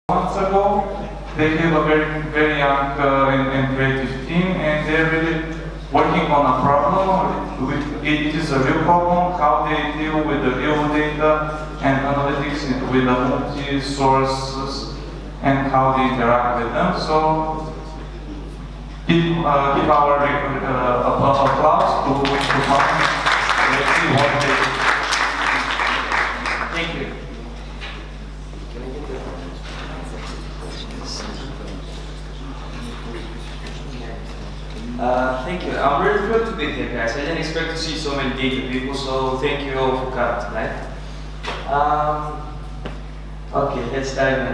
months ago. They have a very young and creative team, and they're really working on a problem. It is a real problem, how they deal with the real data and analytics with the multi-sources and how they interact with them. So give our applause to Plamen. Let's see what they do. Thank you. Thank you. I'm really thrilled to be here, guys. I didn't expect to see so many data people, so thank you all for coming tonight. Okay, let's dive in.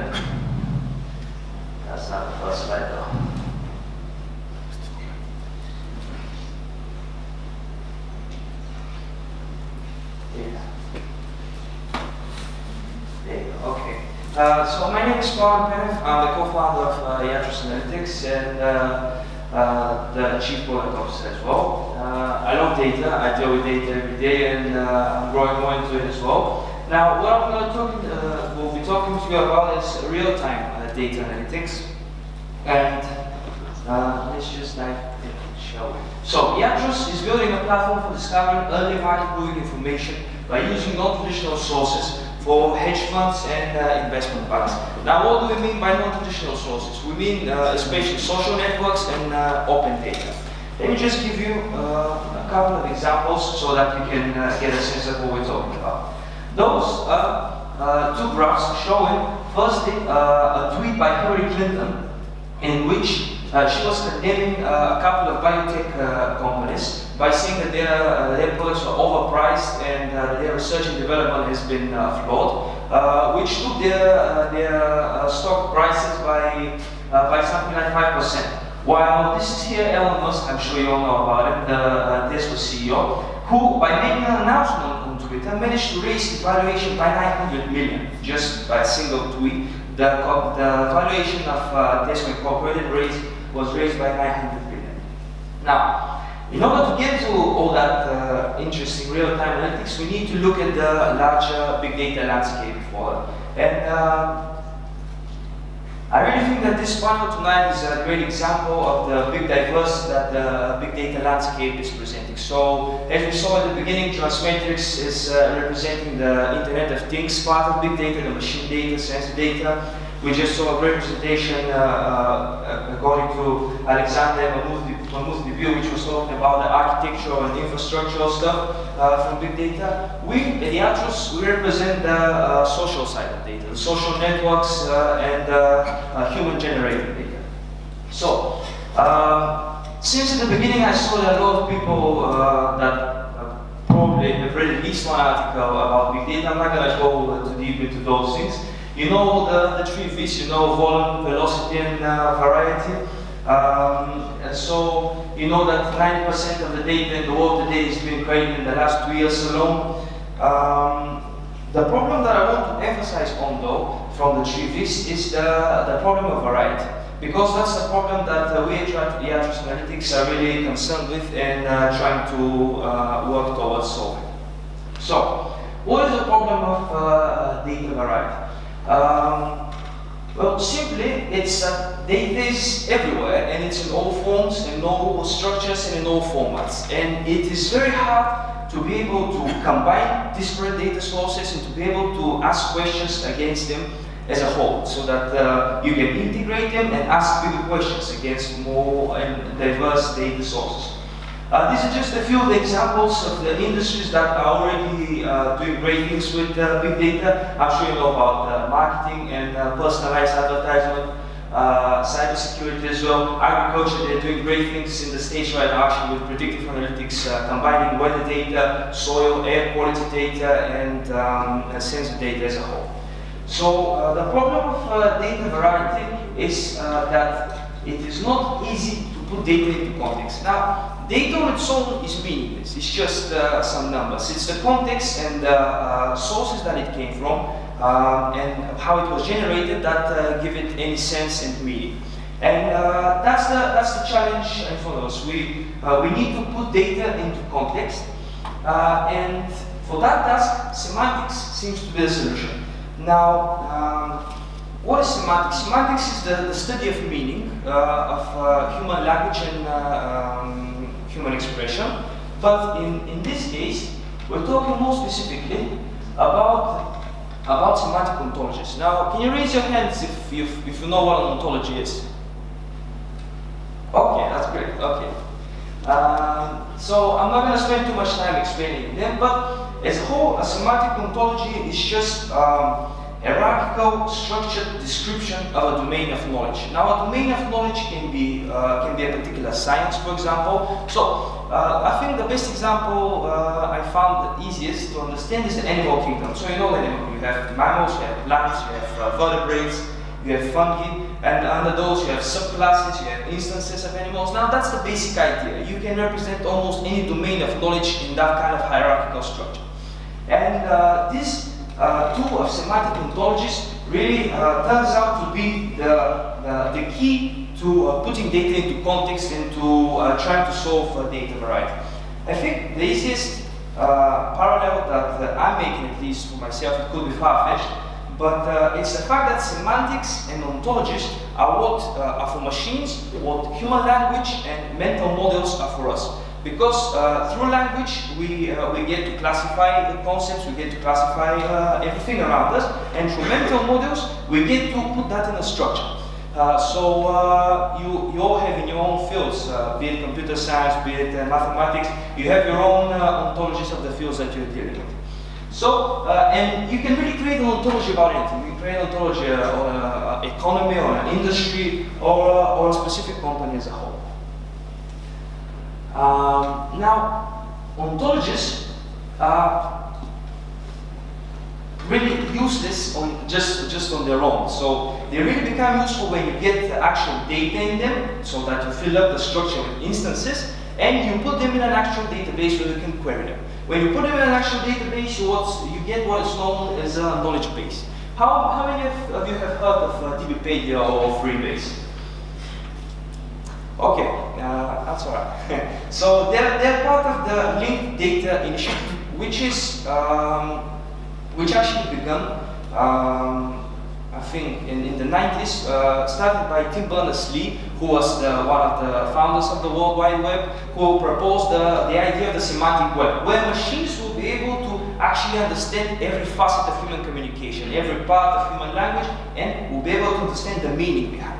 That's not the first slide, though. Yeah. There you go. Okay. So my name is Penev. I'm the co-founder of Yatrus Analytics and the chief product officer as well. I love data. I deal with data every day, and I'm growing more into it as well. Now, what I'm going to we'll be talking to you about is real-time data analytics, and let's just dive in, shall we? So, Yatrus is building a platform for discovering early market-moving information by using non-traditional sources for hedge funds and investment banks. Now, what do we mean by non-traditional sources? We mean especially social networks and open data. Let me just give you a couple of examples so that you can get a sense of what we're talking about. Those are two graphs showing, firstly, a tweet by Hillary Clinton in which she was condemning a couple of biotech companies by saying that their products are overpriced and their research and development has been flawed, which took their stock prices by something like 5%. While this is here Elon Musk, I'm sure you all know about it, the Tesla CEO, who by making an announcement on Twitter managed to raise the valuation by 900 million just by a single tweet. The valuation of Tesla Incorporated was raised by 900 million. Now, in order to get to all that interesting real-time analytics, we need to look at the larger big data landscape for it. And I really think that this panel tonight is a great example of the big diversity that the big data landscape is presenting. So, as we saw at the beginning, Transmetrics is representing the Internet of Things part of big data, the machine data, sensor data. We just saw a great presentation according to Alexander Mamouth-Debiu, which was talking about the architectural and infrastructural stuff from big data. We at Yatrus, we represent the social side of data, the social networks and human-generated data. So, since at the beginning I saw that a lot of people that probably have read at least one article about big data. I'm not going to go too deep into those things. You know the three V's, you know volume, velocity, and variety. And so you know that 90% of the data in the world today is being created in the last 2 years alone. The problem that I want to emphasize on, though, from the three V's is the problem of variety. Because that's the problem that we at Yatrus Analytics are really concerned with and trying to work towards solving. So, what is the problem of data variety? Well, simply, it's data is everywhere, and it's in all forms, in all structures, and in all formats. And it is very hard to be able to combine disparate data sources and to be able to ask questions against them as a whole, so that you can integrate them and ask bigger questions against more and diverse data sources. These are just a few of the examples of the industries that are already doing great things with big data. I'm sure you know about marketing and personalized advertisement, cybersecurity as well, agriculture. They're doing great things in the States right now, actually, with predictive analytics, combining weather data, soil, air quality data, and sensor data as a whole. So the problem of data variety is that it is not easy to put data into context. Now, data on its own is meaningless. It's just some numbers. It's the context and the sources that it came from and how it was generated that give it any sense and meaning. And that's the challenge in front of us. We need to put data into context, and for that task, semantics seems to be the solution. Now, what is semantics? Semantics is the study of meaning of human language and human expression. But in this case, we're talking more specifically about semantic ontologies. Now, can you raise your hands if you know what an ontology is? Okay, that's great. Okay. So I'm not going to spend too much time explaining them, but as a whole, a semantic ontology is just hierarchical, structured description of a domain of knowledge. Now, a domain of knowledge can be a particular science, for example. So, I think the best example I found the easiest to understand is the animal kingdom. So, you know, you have mammals, you have plants, you have vertebrates, you have fungi, and under those you have subclasses, you have instances of animals. Now, that's the basic idea. You can represent almost any domain of knowledge in that kind of hierarchical structure. And this tool of semantic ontologies really turns out to be the key to putting data into context and to trying to solve data variety. I think the easiest parallel that I'm making, at least for myself, it could be far-fetched, but it's the fact that semantics and ontologies are what are for machines, what human language and mental models are for us. Because through language, we get to classify the concepts, we get to classify everything around us, and through mental models, we get to put that in a structure. So you all have in your own fields, be it computer science, be it mathematics, you have your own ontologies of the fields that you're dealing with. So, and you can really create an ontology about anything. You can create an ontology on an economy, on an industry, or a specific company as a whole. Now, ontologies are really useless just on their own. So they really become useful when you get the actual data in them, so that you fill up the structure with instances, and you put them in an actual database where you can query them. When you put them in an actual database, you get what is known as a knowledge base. How many of you have heard of DBpedia or Freebase? Okay, that's all right. So they're part of the linked data initiative, which actually began, I think, in the 90s, started by Tim Berners-Lee, who was one of the founders of the World Wide Web, who proposed the idea of the semantic web, where machines will be able to actually understand every facet of human communication, every part of human language, and will be able to understand the meaning behind it.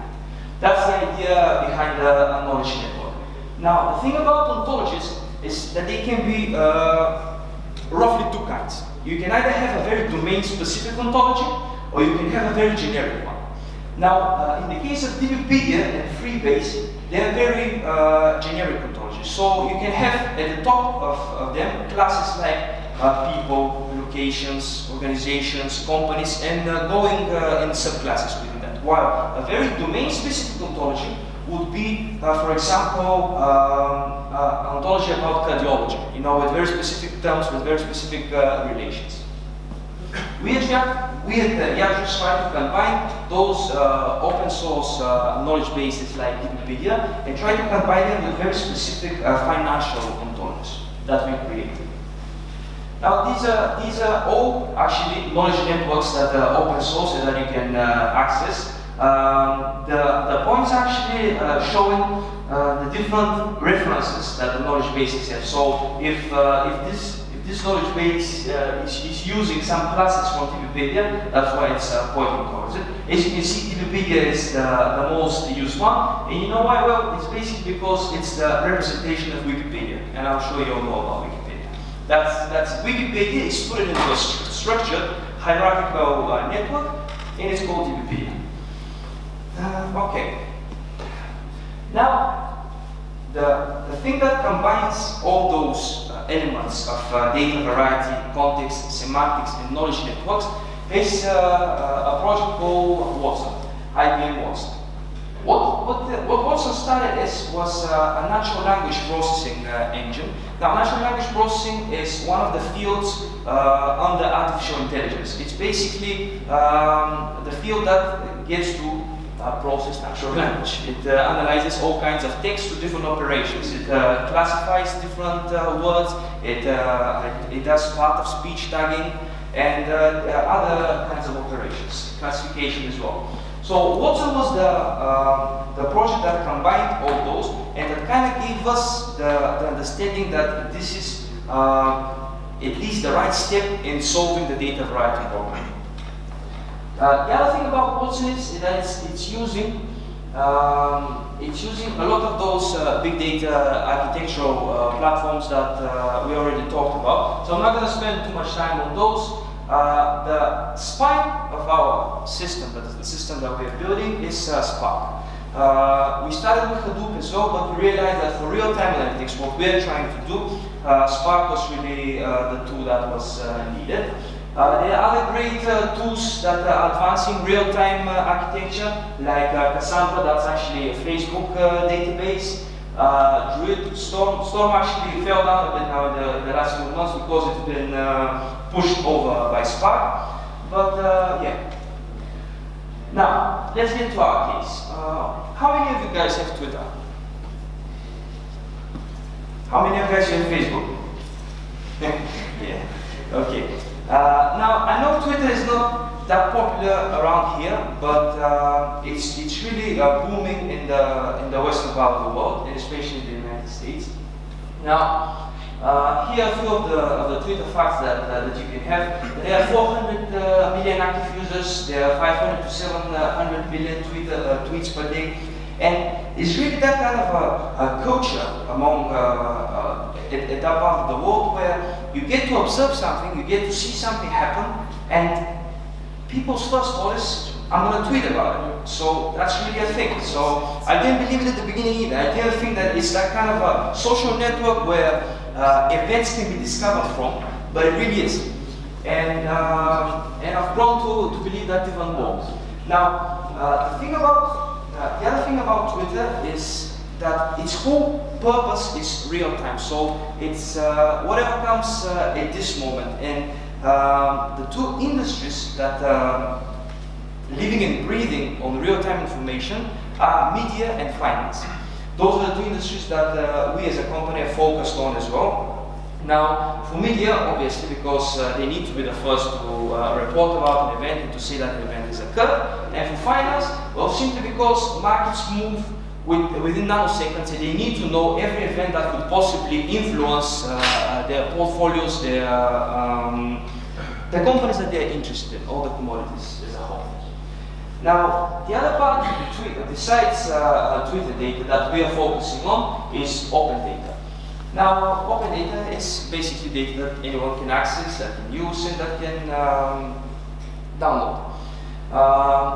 That's the idea behind the knowledge network. Now, the thing about ontologies is that they can be roughly two kinds. You can either have a very domain-specific ontology, or you can have a very generic one. Now, in the case of DBpedia and Freebase, they are very generic ontologies. So you can have at the top of them classes like people, locations, organizations, companies, and going in subclasses within that. While a very domain-specific ontology would be, for example, an ontology about cardiology, with very specific terms, with very specific relations. We at Yatrus try to combine those open source knowledge bases like DBpedia and try to combine them with very specific financial ontologies that we created. Now these are all actually knowledge networks that are open source and that you can access. The points actually showing the different references that the knowledge bases have. So if this knowledge base is using some classes from DBpedia, that's why it's pointing towards it. As you can see, DBpedia is the most used one. And you know why? Well, it's basically because it's the representation of Wikipedia. And I'll show you all more about Wikipedia. That's Wikipedia is put into a structured hierarchical network, and it's called DBpedia. Okay. Now, the thing that combines all those elements of data variety, context, semantics, and knowledge networks is a project called Watson, IBM Watson. What Watson started as was a natural language processing engine. Now, natural language processing is one of the fields under artificial intelligence. It's basically the field that gets to process natural language. It analyzes all kinds of text to different operations. It classifies different words. It does part of speech tagging, and other kinds of operations, classification as well. So Watson was the project that combined all those, and that kind of gave us the understanding that this is at least the right step in solving the data variety problem. The other thing about Watson is that it's using a lot of those big data architectural platforms that we already talked about. So I'm not going to spend too much time on those. The spine of our system, that is the system that we are building, is Spark. We started with Hadoop as well, but we realized that for real-time analytics, what we are trying to do, Spark was really the tool that was needed. There are other great tools that are advancing real-time architecture, like Cassandra, that's actually a Facebook database. Druid, Storm actually fell down a bit now in the last few months because it's been pushed over by Spark. But yeah. Now, let's get to our case. How many of you guys have Twitter? How many of you guys have Facebook? Yeah, okay. Now, I know Twitter is not that popular around here, but it's really booming in the western part of the world, and especially in the United States. Now, here are a few of the Twitter facts that you can have. There are 400 million active users. There are 500 to 700 million tweets per day, and it's really that kind of a culture among at that part of the world where you get to observe something, you get to see something happen, and people's first thought is, I'm going to tweet about it. So that's really a thing. So I didn't believe it at the beginning either. I didn't think that it's that kind of a social network where events can be discovered from, but it really is. And I've grown to believe that even more. Now, the other thing about Twitter is that its whole purpose is real time. So it's whatever comes at this moment. And the two industries that living and breathing on real-time information are media and finance. Those are the two industries that we as a company are focused on as well. Now, for media, obviously, because they need to be the first to report about an event and to say that an event has occurred. And for finance, well, simply because markets move within nanoseconds, and they need to know every event that could possibly influence their portfolios, the companies that they are interested in, all the commodities as a whole. Now, the other part of Twitter, besides Twitter data that we are focusing on, is open data. Now, open data is basically data that anyone can access, that can use, and that can download.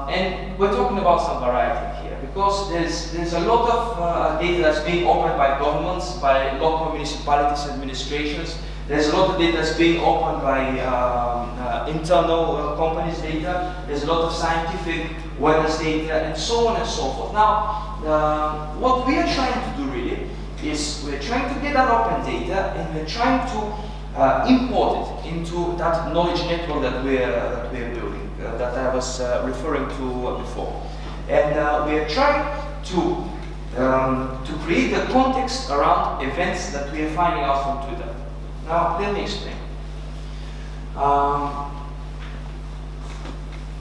And we're talking about some variety here, because there's a lot of data that's being opened by governments, by local municipalities, administrations. There's a lot of data that's being opened by internal companies' data. There's a lot of scientific weather data, and so on and so forth. Now, what we are trying to do really is we're trying to get that open data, and we're trying to import it into that knowledge network that we're building, that I was referring to before. And we are trying to create the context around events that we are finding out from Twitter. Now, let me explain.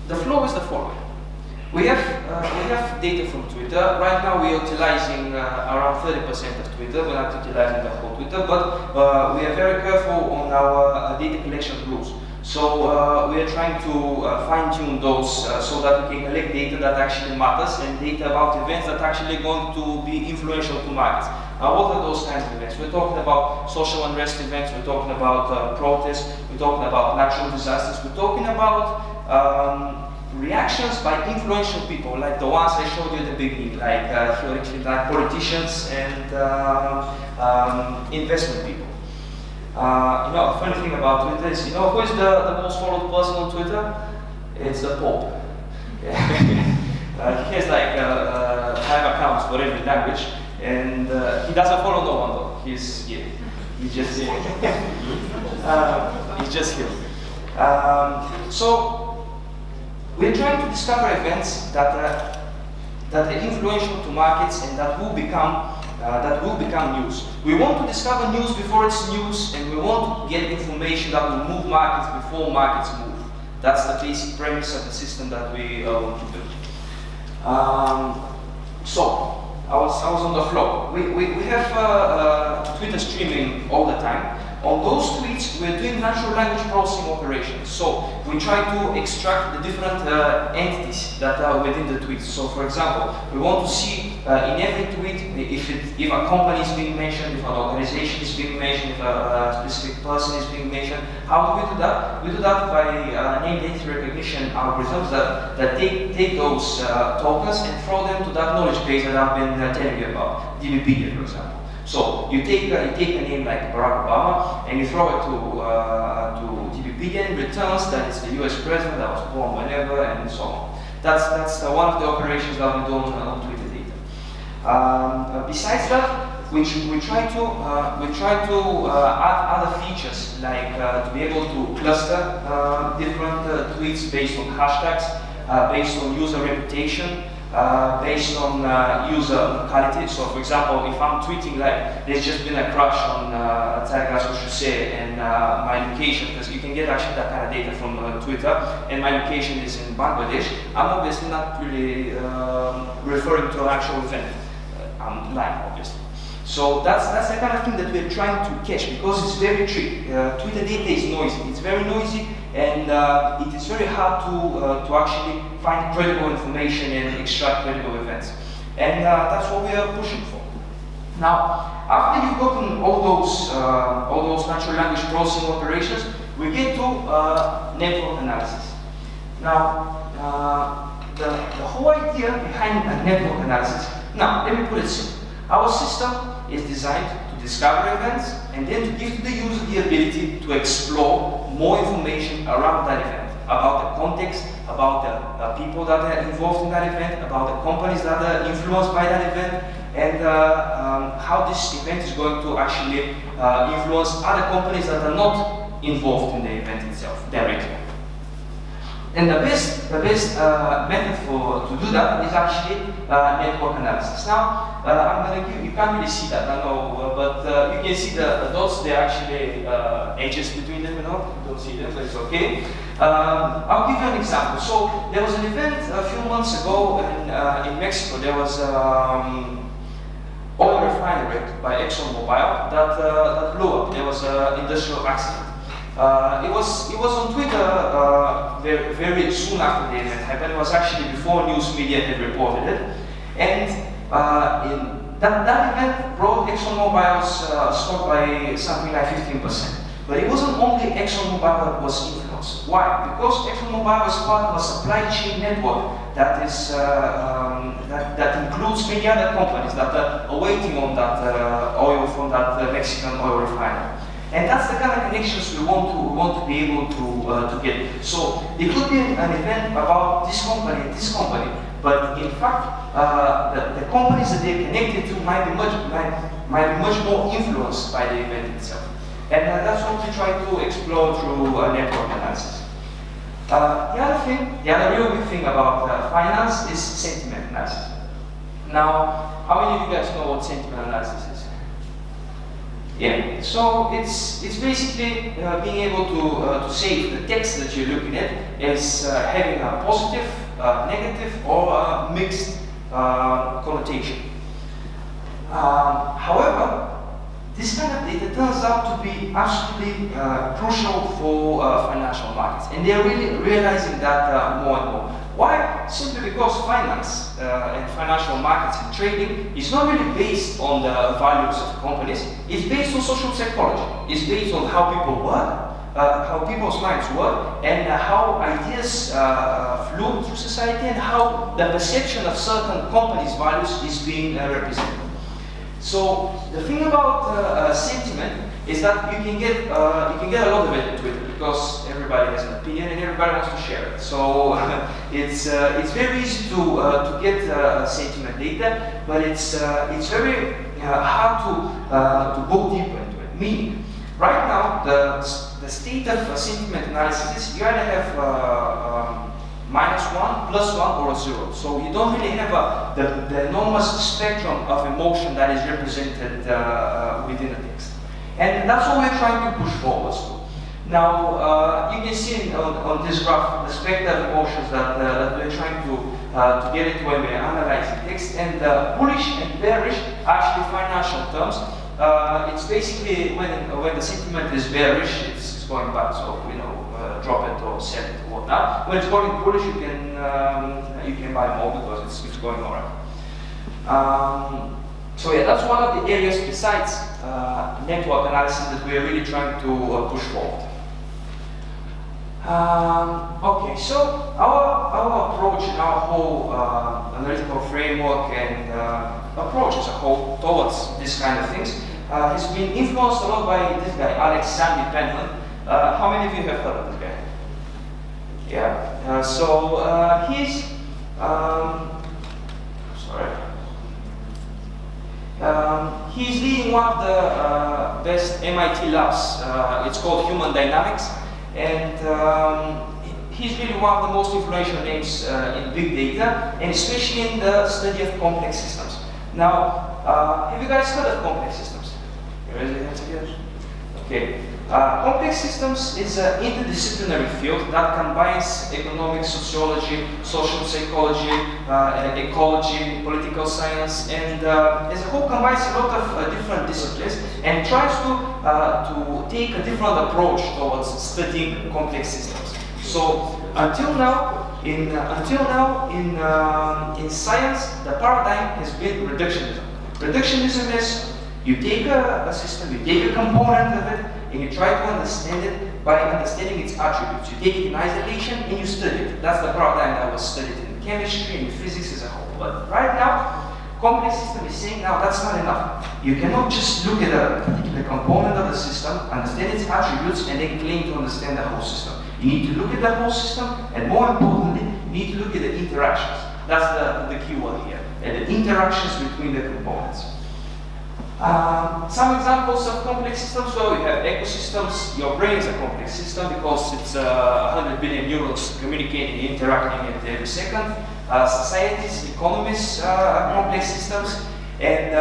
The flow is the following. We have data from Twitter. Right now, we are utilizing around 30% of Twitter. We're not utilizing the whole Twitter, but we are very careful on our data collection rules. So we are trying to fine-tune those so that we can collect data that actually matters and data about events that are actually going to be influential to markets. Now, what are those kinds of events? We're talking about social unrest events, we're talking about protests, we're talking about natural disasters, we're talking about reactions by influential people, like the ones I showed you at the beginning, like politicians and investment people. The funny thing about Twitter is, who is the most followed person on Twitter? It's the Pope. He has like 5 accounts for every language, and he doesn't follow no one though. He's here. He's just here. He's just here. So we're trying to discover events that are influential to markets and that will become that will become news. We want to discover news before it's news, and we want to get information that will move markets before markets move. That's the basic premise of the system that we want to do. So, I was on the floor. We have Twitter streaming all the time. On those tweets, we're doing natural language processing operations. So we try to extract the different entities that are within the tweets. So for example, we want to see in every tweet if a company is being mentioned, if an organization is being mentioned, if a specific person is being mentioned. How do we do that? We do that by name data recognition algorithms that take those tokens and throw them to that knowledge base that I've been telling you about, DBpedia, for example. So you take a name like Barack Obama and you throw it to DBpedia and returns that it's the US president that was born whenever and so on. That's one of the operations that we do on Twitter data. Besides that, we try to add other features like to be able to cluster different tweets based on hashtags, based on user reputation. Based on user locality. So for example, if I'm tweeting like there's just been a crash on Tsarskoye Chaussee and my location, because you can get actually that kind of data from Twitter, and my location is in Bangladesh, I'm obviously not really referring to an actual event. I'm lying, obviously. So that's the kind of thing that we're trying to catch, because it's very tricky. Twitter data is noisy. It's very noisy, and it is very hard to actually find credible information and extract credible events. And that's what we are pushing for. Now, after you've gotten all those natural language processing operations, we get to network analysis. Now, the whole idea behind a network analysis. Now, let me put it simple. Our system is designed to discover events and then to give to the user the ability to explore more information around that event, about the context, about the people that are involved in that event, about the companies that are influenced by that event, and how this event is going to actually influence other companies that are not involved in the event itself directly. And the best method to do that is actually network analysis. Now, I'm going to give you can't really see that, I know, but you can see the dots, they're actually edges between them, you know, you don't see them, but it's okay. I'll give you an example. So, there was an event a few months ago in Mexico. There was oil refinery by ExxonMobil that blew up. There was an industrial accident. It was on Twitter very soon after the event happened. It was actually before news media had reported it. And that event brought ExxonMobil's stock by something like 15%. But it wasn't only ExxonMobil that was influenced. Why? Because ExxonMobil is part of a supply chain network that is that includes many other companies that are waiting on that oil from that Mexican oil refinery. And that's the kind of connections we want to be able to get. So it could be an event about this company, but in fact, the companies that they're connected to might be much more influenced by the event itself. And that's what we try to explore through network analysis. The other real big thing about finance is sentiment analysis. Now, how many of you guys know what sentiment analysis is? Yeah, so it's basically being able to say if the text that you're looking at is having a positive, negative, or a mixed connotation. However, this kind of data turns out to be absolutely crucial for financial markets, and they're really realizing that more and more. Why? Simply because finance and financial markets and trading is not really based on the values of companies. It's based on social psychology. It's based on how people work, how people's minds work, and how ideas flow through society, and how the perception of certain companies' values is being represented. So the thing about sentiment is that you can get a lot of it in Twitter, because everybody has an opinion and everybody wants to share it. So it's very easy to get sentiment data, but it's very hard to go deeper into it. Meaning, right now the state of sentiment analysis is you either have -1, +1 or a 0. So you don't really have the enormous spectrum of emotion that is represented within the text. And that's what we're trying to push forwards to. Now, you can see on this graph the spectrum of emotions that we're trying to get into when we're analyzing text. And bullish and bearish are actually financial terms. It's basically when the sentiment is bearish, it's going bad. So drop it or sell it or whatnot. When it's going bullish, you can buy more because it's going alright. So yeah, that's one of the areas besides network analysis that we are really trying to push forward. Okay, so our approach and our whole analytical framework and approach as a whole towards this kind of things has been influenced a lot by this guy, Penev. How many of you have heard of this guy? Yeah. He's he's leading one of the best MIT labs. It's called Human Dynamics, and he's really one of the most influential names in big data, and especially in the study of complex systems. Now, have you guys heard of complex systems? Raise your hands again. Okay. Complex systems is an interdisciplinary field that combines economics, sociology, social psychology, ecology, political science, and as a whole combines a lot of different disciplines and tries to take a different approach towards studying complex systems. So until now in science, the paradigm has been reductionism. Reductionism is you take a system, you take a component of it, and you try to understand it by understanding its attributes. You take it in isolation and you study it. That's the paradigm that was studied in chemistry and physics as a whole. But right now, complex system is saying now that's not enough. You cannot just look at a particular component of the system, understand its attributes, and then claim to understand the whole system. You need to look at the whole system, and more importantly, you need to look at the interactions. That's the key word here, and the interactions between the components. Some examples of complex systems, well, you have ecosystems. Your brain is a complex system because it's 100 billion neurons communicating, interacting at every second. Societies, economies are complex systems. And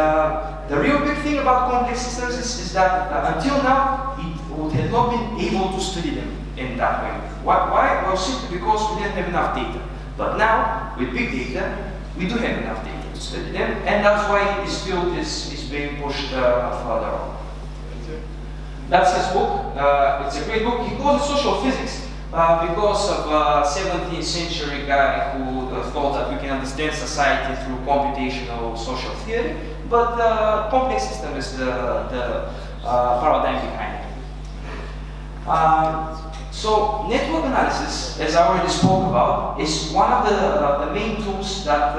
the real big thing about complex systems is that until now, it had not been able to study them in that way. Why? Well, simply because we didn't have enough data. But now, with big data, we do have enough data to study them, and that's why this field is being pushed further on. That's his book. It's a great book. He calls it social physics because of a 17th century guy who thought that we can understand society through computational social theory, but complex system is the paradigm behind it. So network analysis, as I already spoke about, is one of the main tools that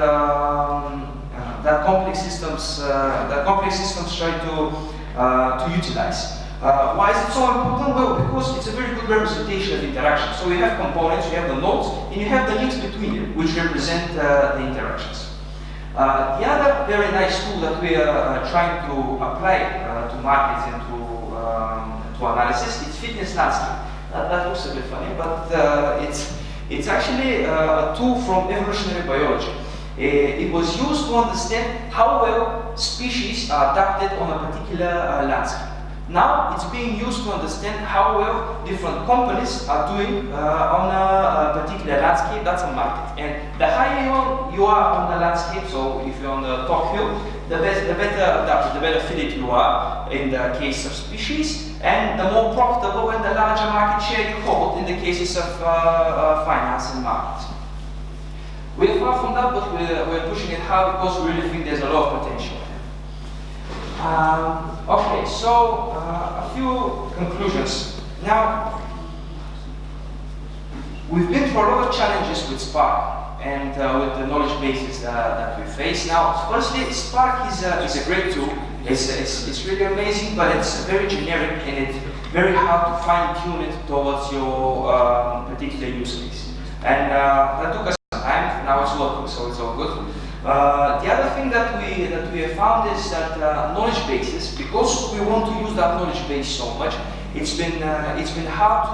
that complex systems try to utilize. Why is it so important? Well, because it's a very good representation of interaction. So you have components, you have the nodes, and you have the links between them, which represent the interactions. The other very nice tool that we are trying to apply to markets and to analysis is fitness landscape. That looks a bit funny, but it's actually a tool from evolutionary biology. It was used to understand how well species are adapted on a particular landscape. Now it's being used to understand how well different companies are doing on a particular landscape. That's a market. And the higher you are on the landscape, so if you're on the top hill, the better adapted, the better fitted you are in the case of species, and the more profitable and the larger market share you hold in the cases of finance and markets. We're far from that, but we're pushing it hard because we really think there's a lot of potential. Okay, so a few conclusions. Now, we've been through a lot of challenges with Spark and with the knowledge bases that we face. Now, firstly, Spark is a great tool. It's really amazing, but it's very generic and it's very hard to fine-tune it towards your particular use case. And that took us some time. Now it's working, so it's all good. The other thing that we have found is that knowledge bases, because we want to use that knowledge base so much, it's been hard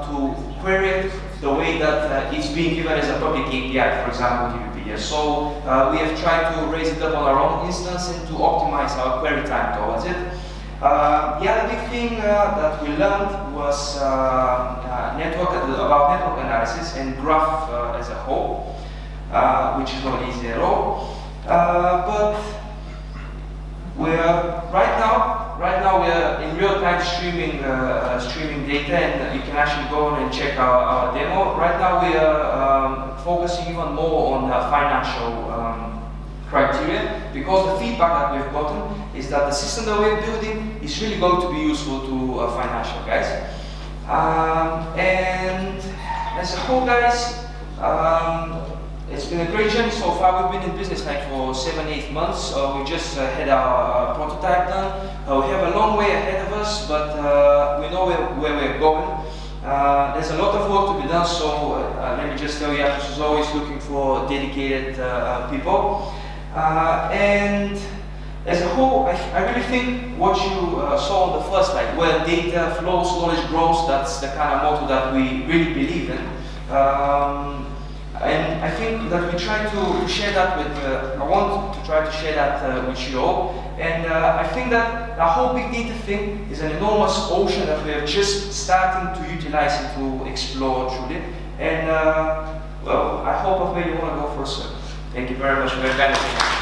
to query it the way that it's being given as a public API, for example, DBpedia. So we have tried to raise it up on our own instance and to optimize our query time towards it. The other big thing that we learned was about network analysis and graph as a whole, which is not easy at all. But right now we're in real time streaming data, and you can actually go on and check our demo. Right now we are focusing even more on financial criteria, because the feedback that we've gotten is that the system that we're building is really going to be useful to financial guys. And as a whole, guys, it's been a great journey so far. We've been in business like for 7-8 months. We just had our prototype done. We have a long way ahead of us, but we know where we're going. There's a lot of work to be done, so let me just tell you, Yatrus is always looking for dedicated people. And as a whole, I really think what you saw on the first slide, where data flows, knowledge grows, that's the kind of motto that we really believe in. And I think that we try to share that with, I want to try to share that with you all. And I think that the whole big data thing is an enormous ocean that we are just starting to utilize and to explore truly. And well, I hope of where you want to go for a swim. Thank you very much for your attention.